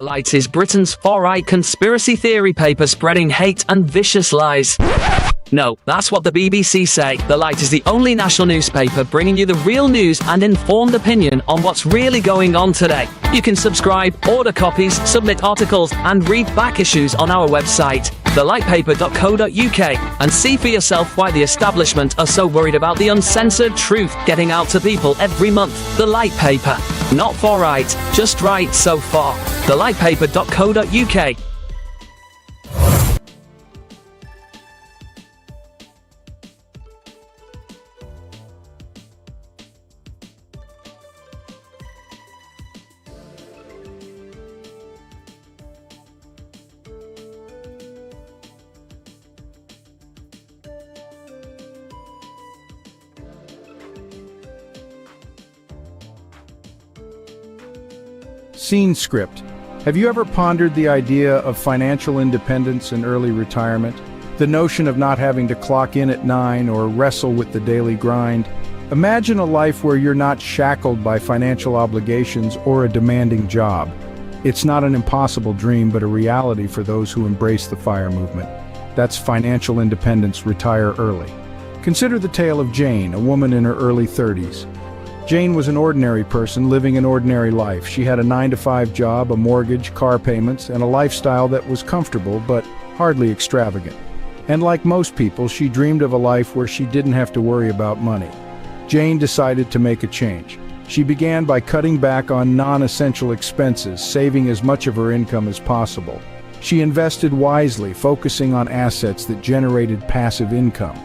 Light is Britain's far-right conspiracy theory paper spreading hate and vicious lies. No, that's what the BBC say. The Light is the only national newspaper bringing you the real news and informed opinion on what's really going on today. You can subscribe, order copies, submit articles, and read back issues on our website, thelightpaper.co.uk, and see for yourself why the establishment are so worried about the uncensored truth getting out to people every month. The Light Paper. Not far right, just right so far. thelightpaper.co.uk. Scene script. Have you ever pondered the idea of financial independence and early retirement? The notion of not having to clock in at 9 or wrestle with the daily grind? Imagine a life where you're not shackled by financial obligations or a demanding job. It's not an impossible dream, but a reality for those who embrace the FIRE movement. That's financial independence, retire early. Consider the tale of Jane, a woman in her early 30s. Jane was an ordinary person living an ordinary life. She had a 9-to-5 job, a mortgage, car payments, and a lifestyle that was comfortable but hardly extravagant. And like most people, she dreamed of a life where she didn't have to worry about money. Jane decided to make a change. She began by cutting back on non-essential expenses, saving as much of her income as possible. She invested wisely, focusing on assets that generated passive income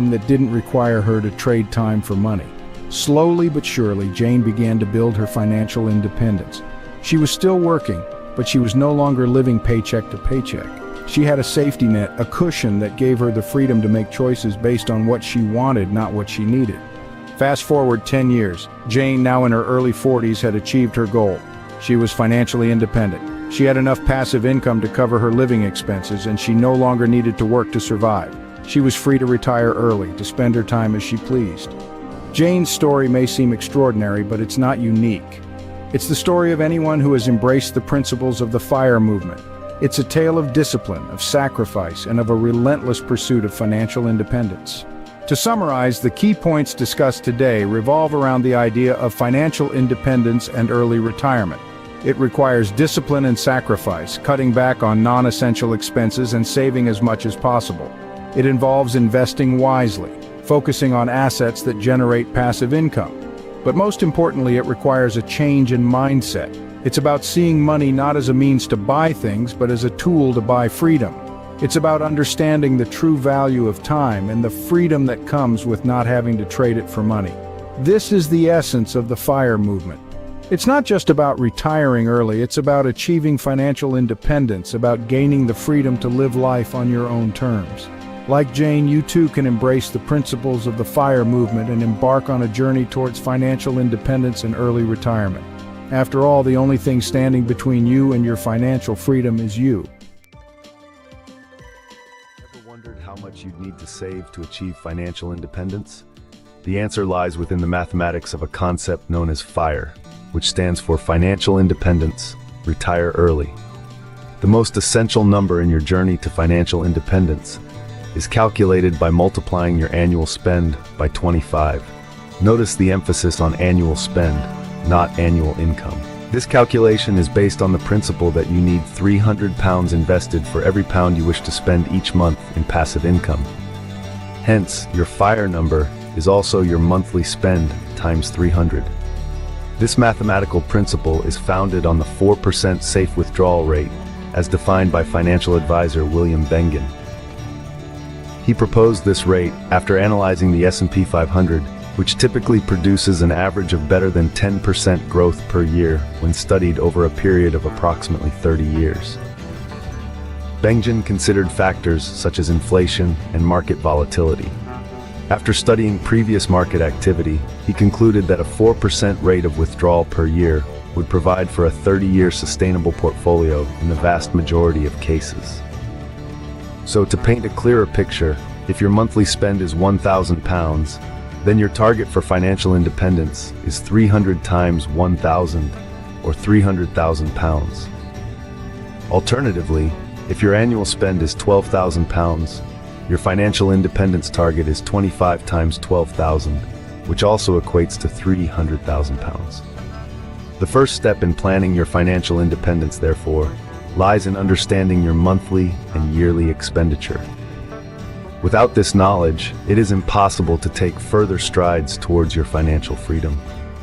that didn't require her to trade time for money. Slowly but surely, Jane began to build her financial independence. She was still working, but she was no longer living paycheck to paycheck. She had a safety net, a cushion that gave her the freedom to make choices based on what she wanted, not what she needed. Fast forward 10 years, Jane, now in her early 40s, had achieved her goal. She was financially independent. She had enough passive income to cover her living expenses, and she no longer needed to work to survive. She was free to retire early, to spend her time as she pleased. Jane's story may seem extraordinary, but it's not unique. It's the story of anyone who has embraced the principles of the FIRE movement. It's a tale of discipline, of sacrifice, and of a relentless pursuit of financial independence. To summarize, the key points discussed today revolve around the idea of financial independence and early retirement. It requires discipline and sacrifice, cutting back on non-essential expenses and saving as much as possible. It involves investing wisely, focusing on assets that generate passive income. But most importantly, it requires a change in mindset. It's about seeing money not as a means to buy things, but as a tool to buy freedom. It's about understanding the true value of time and the freedom that comes with not having to trade it for money. This is the essence of the FIRE movement. It's not just about retiring early, it's about achieving financial independence, about gaining the freedom to live life on your own terms. Like Jane, you too can embrace the principles of the FIRE movement and embark on a journey towards financial independence and early retirement. After all, the only thing standing between you and your financial freedom is you. Ever wondered how much you'd need to save to achieve financial independence? The answer lies within the mathematics of a concept known as FIRE, which stands for Financial Independence, Retire Early. The most essential number in your journey to financial independence is calculated by multiplying your annual spend by 25. Notice the emphasis on annual spend, not annual income. This calculation is based on the principle that you need £300 invested for every pound you wish to spend each month in passive income. Hence, your FIRE number is also your monthly spend times 300. This mathematical principle is founded on the 4% safe withdrawal rate, as defined by financial advisor William Bengen. He proposed this rate after analyzing the S&P 500, which typically produces an average of better than 10% growth per year when studied over a period of approximately 30 years. Bengen considered factors such as inflation and market volatility. After studying previous market activity, he concluded that a 4% rate of withdrawal per year would provide for a 30-year sustainable portfolio in the vast majority of cases. So to paint a clearer picture, if your monthly spend is £1,000, then your target for financial independence is 300 times 1,000, or £300,000. Alternatively, if your annual spend is £12,000, your financial independence target is 25 times 12,000, which also equates to £300,000. The first step in planning your financial independence, therefore, lies in understanding your monthly and yearly expenditure. Without this knowledge, it is impossible to take further strides towards your financial freedom.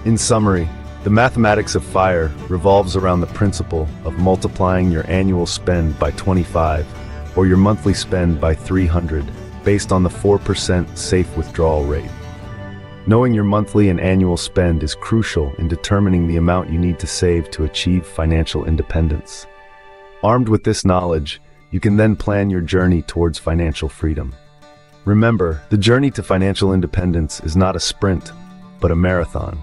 In summary, the mathematics of FIRE revolves around the principle of multiplying your annual spend by 25 or your monthly spend by 300 based on the 4% safe withdrawal rate. Knowing your monthly and annual spend is crucial in determining the amount you need to save to achieve financial independence. Armed with this knowledge, you can then plan your journey towards financial freedom. Remember, the journey to financial independence is not a sprint, but a marathon.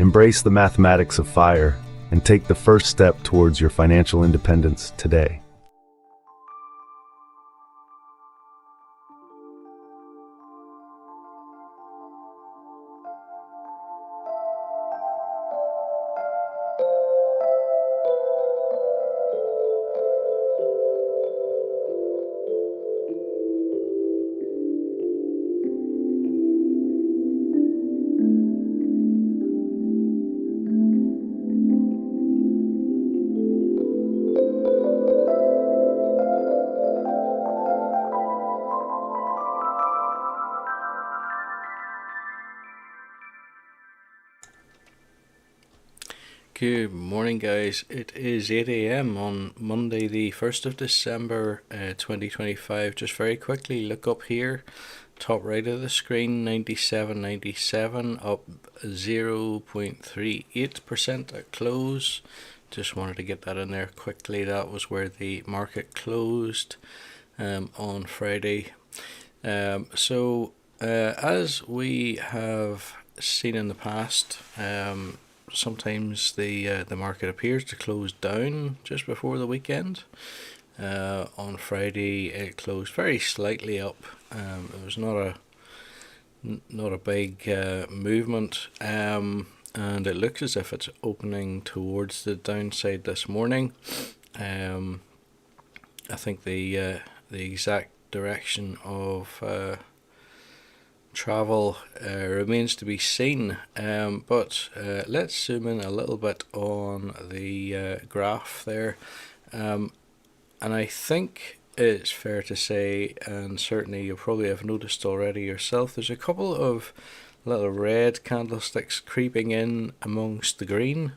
Embrace the mathematics of FIRE and take the first step towards your financial independence today. Good morning, guys. It is 8 a.m. on Monday, the 1st of December 2025. Just very quickly look up here, top right of the screen, 97.97, up 0.38% at close. Just wanted to get that in there quickly. That was where the market closed on Friday. As we have seen in the past, sometimes the market appears to close down just before the weekend. On Friday, it closed very slightly up. It was not a big movement, and it looks as if it's opening towards the downside this morning. I think the exact direction of travel remains to be seen, but let's zoom in a little bit on the graph there, and I think it's fair to say, and certainly you probably have noticed already yourself, there's a couple of little red candlesticks creeping in amongst the green,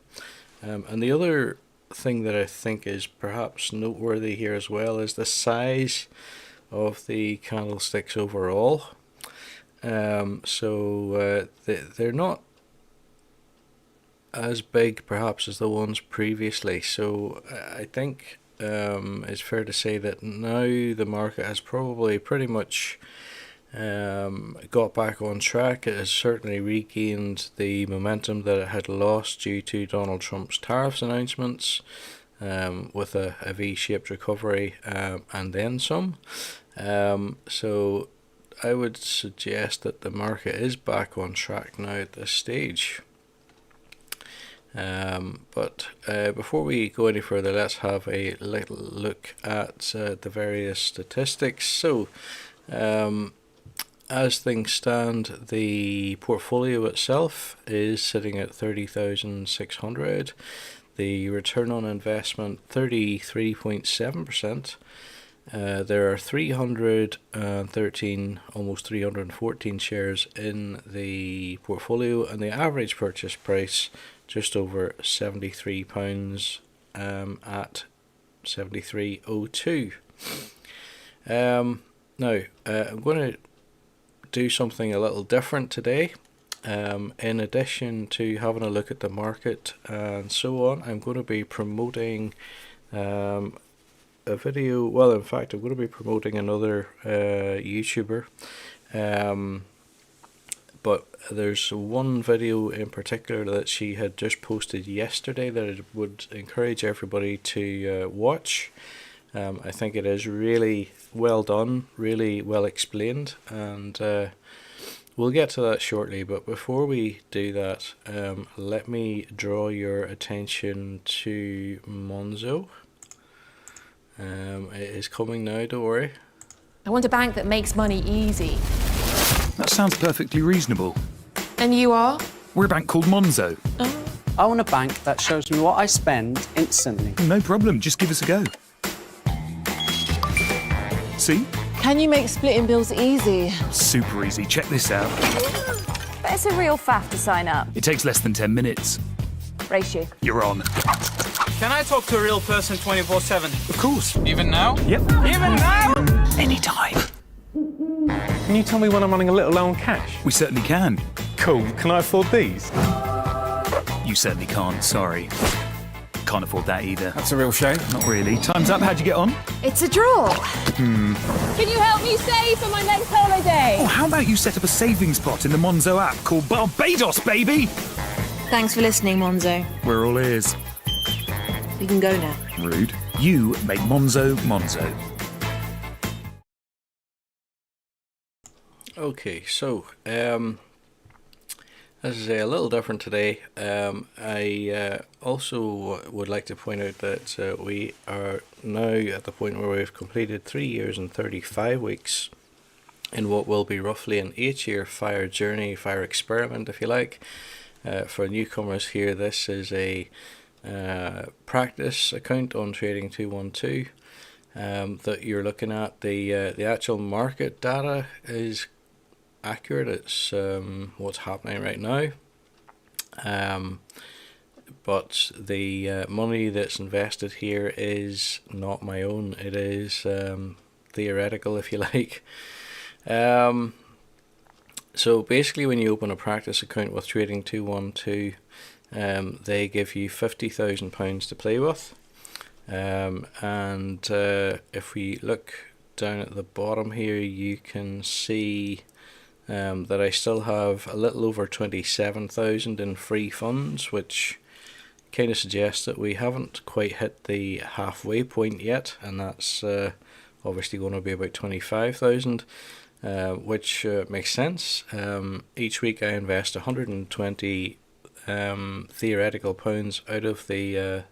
and the other thing that I think is perhaps noteworthy here as well is the size of the candlesticks overall. They're not as big perhaps as the ones previously, so I think it's fair to say that now the market has probably pretty much got back on track. It has certainly regained the momentum that it had lost due to Donald Trump's tariffs announcements, with a V-shaped recovery and then some. So I would suggest that the market is back on track now at this stage. But before we go any further, let's have a little look at the various statistics. So, as things stand, the portfolio itself is sitting at 30,600. The return on investment 33.7%. There are 313, almost 314 shares in the portfolio, and the average purchase price just over £73 at 73.02. Now, I'm going to do something a little different today. In addition to having a look at the market and so on, I'm going to be promoting a video. Well, in fact, I'm going to be promoting another YouTuber, but there's one video in particular that she had just posted yesterday that I would encourage everybody to watch. I think it is really well done, really well explained, and we'll get to that shortly, but before we do that, let me draw your attention to Monzo. It is coming now, don't worry. I want a bank that makes money easy. That sounds perfectly reasonable. And you are? We're a bank called Monzo. I want a bank that shows me what I spend instantly. No problem, just give us a go. See? Can you make splitting bills easy? Super easy, check this out. But it's a real faff to sign up. It takes less than 10 minutes. Race you. You're on. Can I talk to a real person 24/7? Of course. Even now? Yep. Even now? Anytime. Can you tell me when I'm running a little low on cash? We certainly can. Cool. Can I afford these? You certainly can't, sorry. Can't afford that either. That's a real shame. Not really. Time's up, how'd you get on? It's a draw. Can you help me save for my next holiday? Oh, how about you set up a savings pot in the Monzo app called Barbados, baby? Thanks for listening, Monzo. We're all ears. We can go now. Rude. You make Monzo Monzo. Okay, so this is a little different today. I also would like to point out that we are now at the point where we've completed 3 years and 35 weeks in what will be roughly an 8-year FIRE journey, FIRE experiment, if you like. For newcomers here, this is a practice account on Trading 212 that you're looking at. The actual market data is accurate. It's what's happening right now, but the money that's invested here is not my own. It is theoretical, if you like. So basically, when you open a practice account with Trading 212, they give you £50,000 to play with, and if we look down at the bottom here, you can see that I still have a little over 27,000 in free funds, which kind of suggests that we haven't quite hit the halfway point yet, and that's obviously going to be about 25,000, which makes sense. Each week I invest 120 theoretical pounds out of the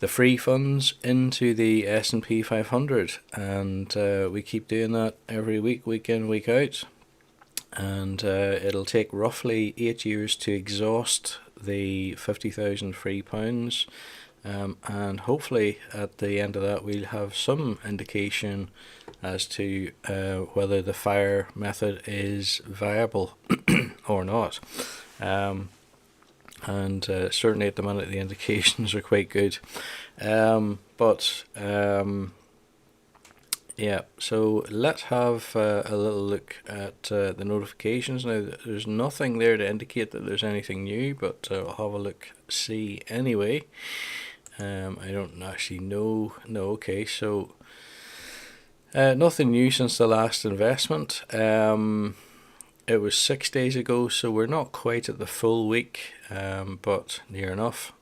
free funds into the S&P 500, and we keep doing that every week, week in, week out. And it'll take roughly 8 years to exhaust the 50,000 free pounds, and hopefully at the end of that we'll have some indication as to whether the FIRE method is viable or not. And certainly at the minute the indications are quite good. Yeah, so let's have a little look at the notifications. Now, there's nothing there to indicate that there's anything new, but I'll have a look, see anyway. I don't actually know. No, okay, so nothing new since the last investment. It was 6 days ago, so we're not quite at the full week, but near enough.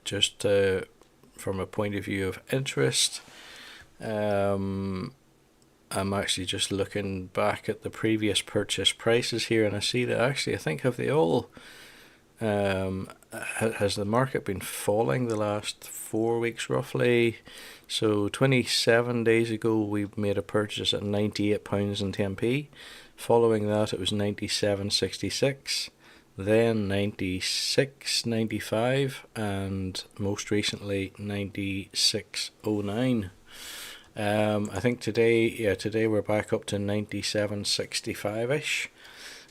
Just from a point of view of interest, I'm actually just looking back at the previous purchase prices here, and I see that actually I think have they all has the market been falling the last 4 weeks roughly? So 27 days ago we made a purchase at £98.10p. Following that it was 97.66, then 96.95, and most recently 96.09. I think today we're back up to 97.65ish.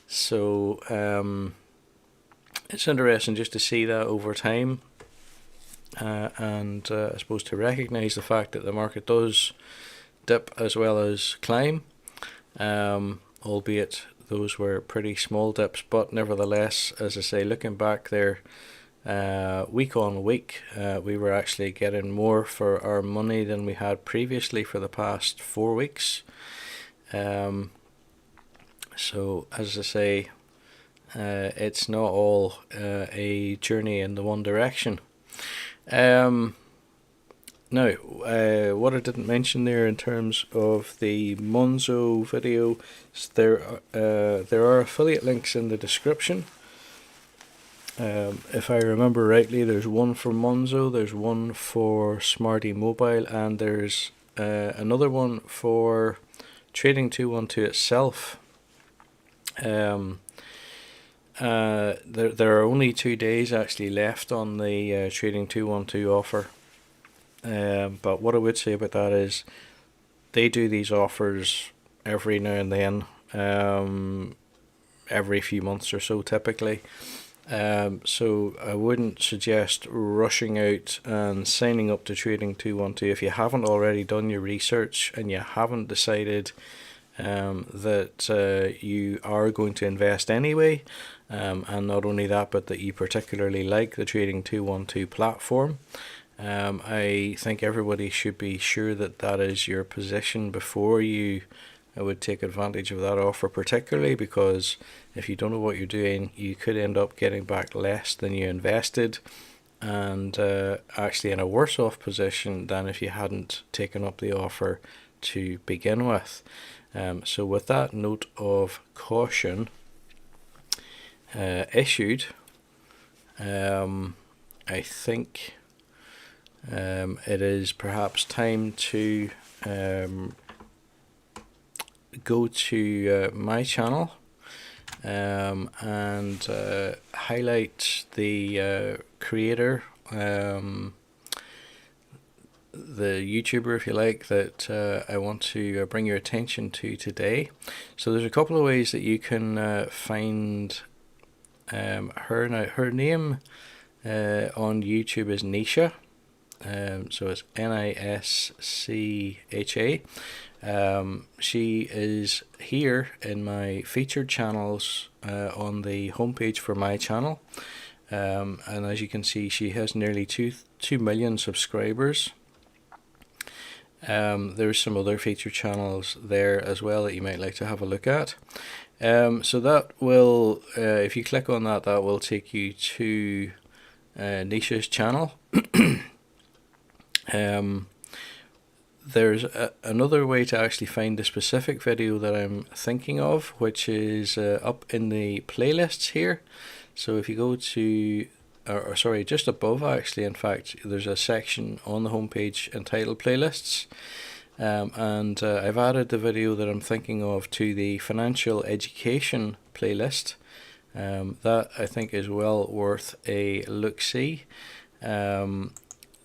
So it's interesting just to see that over time, and I suppose to recognize the fact that the market does dip as well as climb, albeit those were pretty small dips, but nevertheless, as I say, looking back there, week on week, we were actually getting more for our money than we had previously for the past 4 weeks. So as I say, it's not all a journey in the one direction. Now, what I didn't mention there in terms of the Monzo video, is there are affiliate links in the description. If I remember rightly, there's one for Monzo, there's one for Smarty Mobile, and there's another one for Trading 212 itself. There are only 2 days actually left on the Trading 212 offer. But what I would say about that is they do these offers every now and then, every few months or so typically. So I wouldn't suggest rushing out and signing up to Trading 212 if you haven't already done your research and you haven't decided that you are going to invest anyway. And not only that, but that you particularly like the Trading 212 platform. I think everybody should be sure that that is your position before you would take advantage of that offer, particularly because if you don't know what you're doing, you could end up getting back less than you invested, and actually in a worse off position than if you hadn't taken up the offer to begin with. So with that note of caution issued, I think it is perhaps time to go to my channel and highlight the creator, the YouTuber, if you like, that I want to bring your attention to today. So there's a couple of ways that you can find her. Now, her name on YouTube is Nisha. So it's Nischa. She is here in my featured channels on the homepage for my channel, and as you can see, she has nearly 2 million subscribers. There's some other featured channels there as well that you might like to have a look at. So that will, if you click on that, that will take you to Nisha's channel. There's another way to actually find the specific video that I'm thinking of, which is up in the playlists here. So if you go to, or sorry, just above actually, in fact, there's a section on the homepage entitled playlists. And I've added the video that I'm thinking of to the financial education playlist. That I think is well worth a look-see.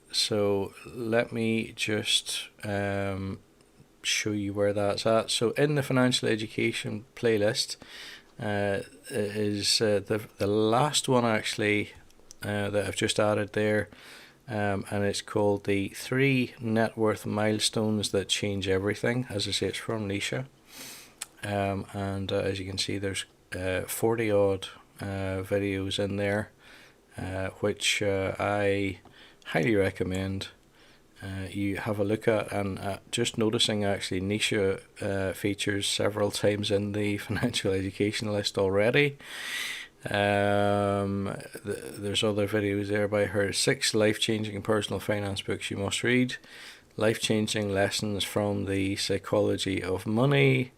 So let me just show you where that's at. So in the financial education playlist is the last one actually that I've just added there, and it's called the 3 net worth milestones that change everything. As I say, it's from Nisha, and as you can see, there's 40 odd videos in there, which I highly recommend you have a look at. And just noticing actually Nisha features several times in the financial education list already. There's other videos there by her. 6 life-changing personal finance books you must read, life-changing lessons from the psychology of money,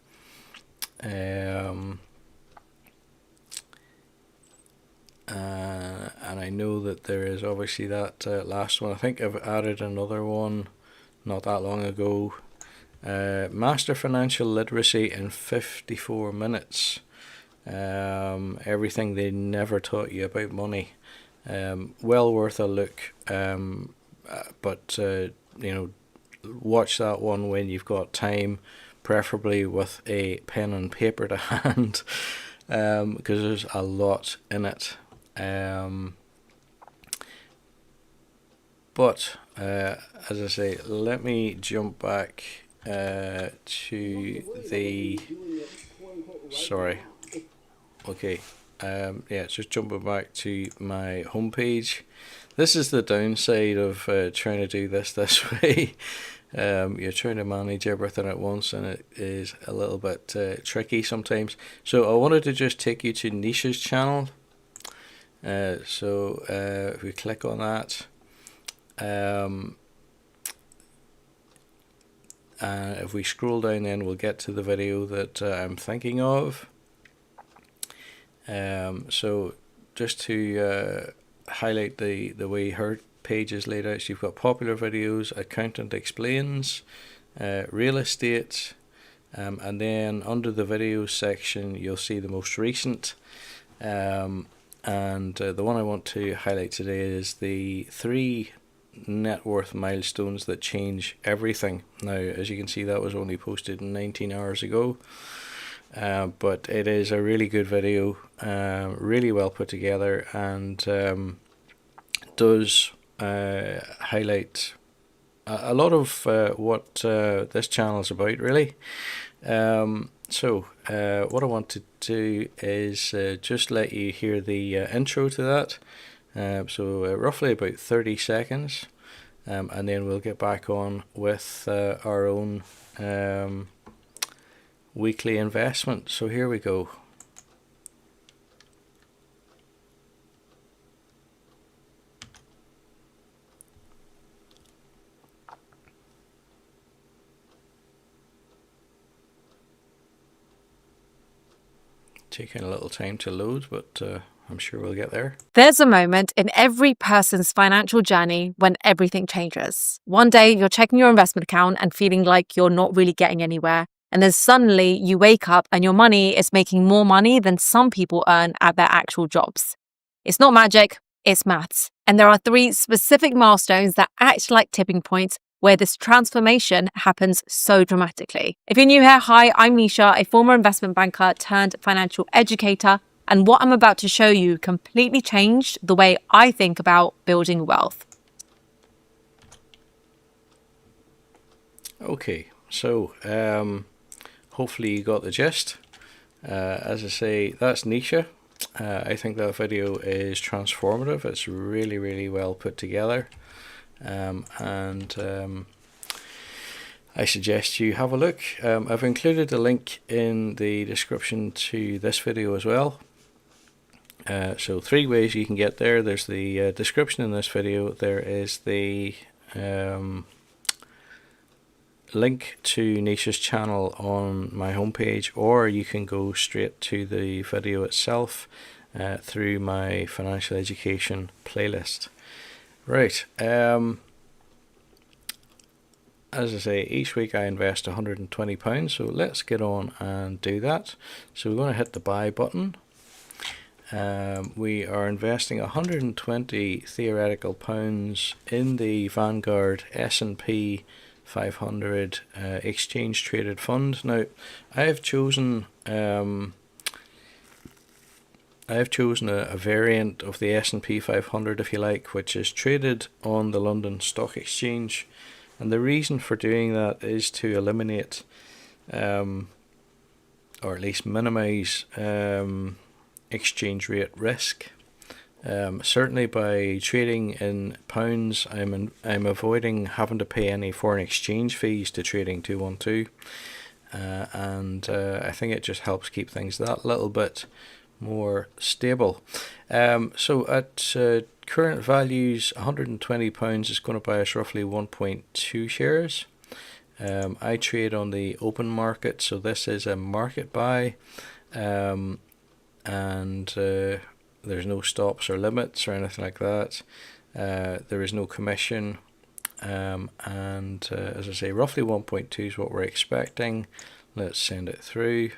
and I know that there is obviously that last one. I think I've added another one not that long ago. Master Financial Literacy in 54 Minutes. Everything they never taught you about money. Well worth a look. But you know, watch that one when you've got time, preferably with a pen and paper to hand, because there's a lot in it. But as I say, let me jump back to the, sorry, okay, yeah, just jumping back to my homepage. This is the downside of trying to do this way. You're trying to manage everything at once, and it is a little bit tricky sometimes. So I wanted to just take you to Nisha's channel. So if we click on that, if we scroll down, then we'll get to the video that I'm thinking of. So just to highlight the way her page is laid out, so you've got popular videos, accountant explains, real estate, and then under the videos section you'll see the most recent. And the one I want to highlight today is the 3 net worth milestones that change everything. Now, as you can see, that was only posted 19 hours ago, but it is a really good video, really well put together, and does highlight a lot of what this channel is about, really. So what I want to do is just let you hear the intro to that. So roughly about 30 seconds, and then we'll get back on with our own weekly investment. So here we go. Taking a little time to load, but I'm sure we'll get there. There's a moment in every person's financial journey when everything changes. One day you're checking your investment account and feeling like you're not really getting anywhere. And then suddenly you wake up and your money is making more money than some people earn at their actual jobs. It's not magic, it's maths. And there are 3 specific milestones that act like tipping points where this transformation happens so dramatically. If you're new here, hi, I'm Nisha, a former investment banker turned financial educator, and what I'm about to show you completely changed the way I think about building wealth. Okay, so hopefully you got the gist. As I say, that's Nisha. I think that video is transformative. It's really, really well put together. I suggest you have a look. I've included a link in the description to this video as well. So 3 ways you can get there. There's the description in this video. There is the link to Nisha's channel on my homepage, or you can go straight to the video itself through my financial education playlist. Right, as I say, each week I invest £120, so let's get on and do that. So we're going to hit the buy button. We are investing 120 theoretical pounds in the Vanguard S&P 500 exchange traded fund. Now, I have chosen a variant of the S&P 500, if you like, which is traded on the London Stock Exchange, and the reason for doing that is to eliminate or at least minimize exchange rate risk. Certainly by trading in pounds, I'm avoiding having to pay any foreign exchange fees to trading 212, and I think it just helps keep things that little bit more stable. So at current values, £120 is going to buy us roughly 1.2 shares. I trade on the open market, so this is a market buy, and there's no stops or limits or anything like that. There is no commission, and as I say, roughly 1.2 is what we're expecting. Let's send it through.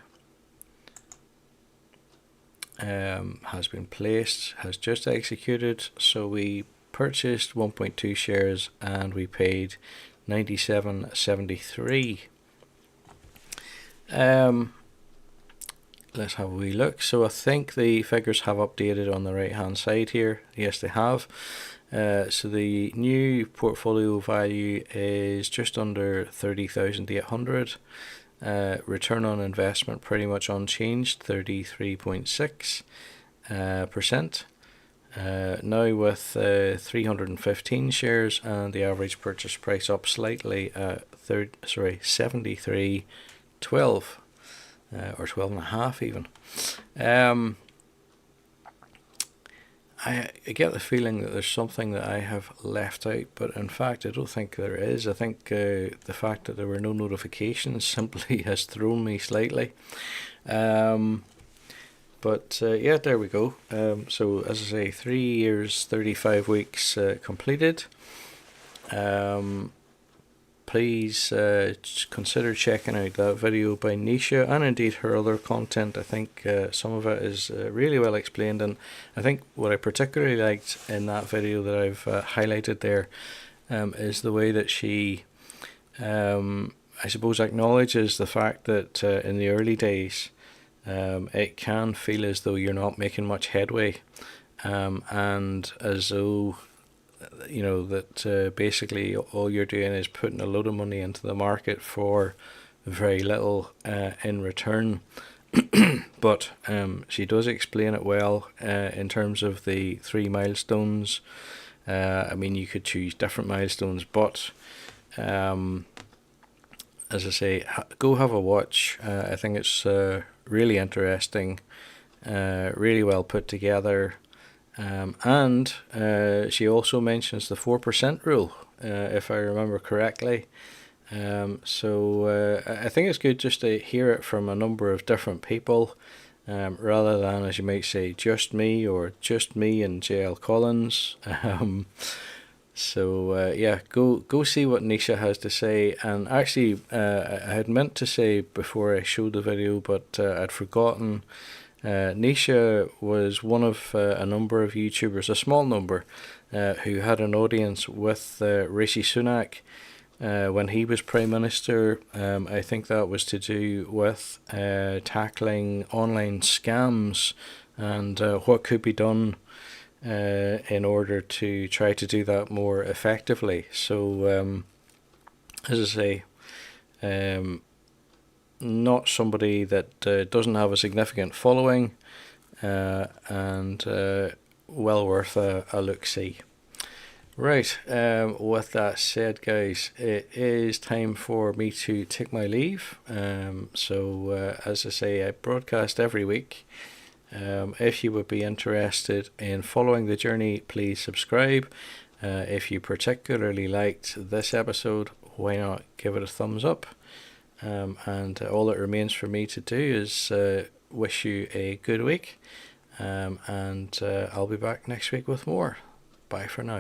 Has been placed, has just executed. So we purchased 1.2 shares and we paid 97.73. Let's have a wee look. So I think the figures have updated on the right hand side here. Yes, they have. So the new portfolio value is just under 30,800. Return on investment pretty much unchanged, 33.6%. Now with 315 shares and the average purchase price up slightly at 73.12, or 12.5 even. I get the feeling that there's something that I have left out, but in fact I don't think there is. I think the fact that there were no notifications simply has thrown me slightly. But yeah, there we go. So as I say, 3 years, 35 weeks completed. Please consider checking out that video by Nisha, and indeed her other content. I think some of it is really well explained, and I think what I particularly liked in that video that I've highlighted there is the way that she, I suppose, acknowledges the fact that in the early days it can feel as though you're not making much headway, and as though that basically all you're doing is putting a load of money into the market for very little in return. But she does explain it well in terms of the 3 milestones. I mean, you could choose different milestones, but as I say, go have a watch. I think it's really interesting, really well put together. And she also mentions the 4% rule, if I remember correctly. So I think it's good just to hear it from a number of different people, rather than, as you might say, just me or just me and JL Collins. So yeah, go see what Nisha has to say. And actually, I had meant to say before I showed the video, but I'd forgotten. Nisha was one of a number of YouTubers, a small number, who had an audience with Rishi Sunak when he was Prime Minister. I think that was to do with tackling online scams and what could be done in order to try to do that more effectively. So, as I say, not somebody that doesn't have a significant following, and well worth a look-see. Right, with that said, guys, it is time for me to take my leave. So as I say, I broadcast every week. If you would be interested in following the journey, please subscribe. If you particularly liked this episode, why not give it a thumbs up? And all that remains for me to do is wish you a good week, and I'll be back next week with more. Bye for now.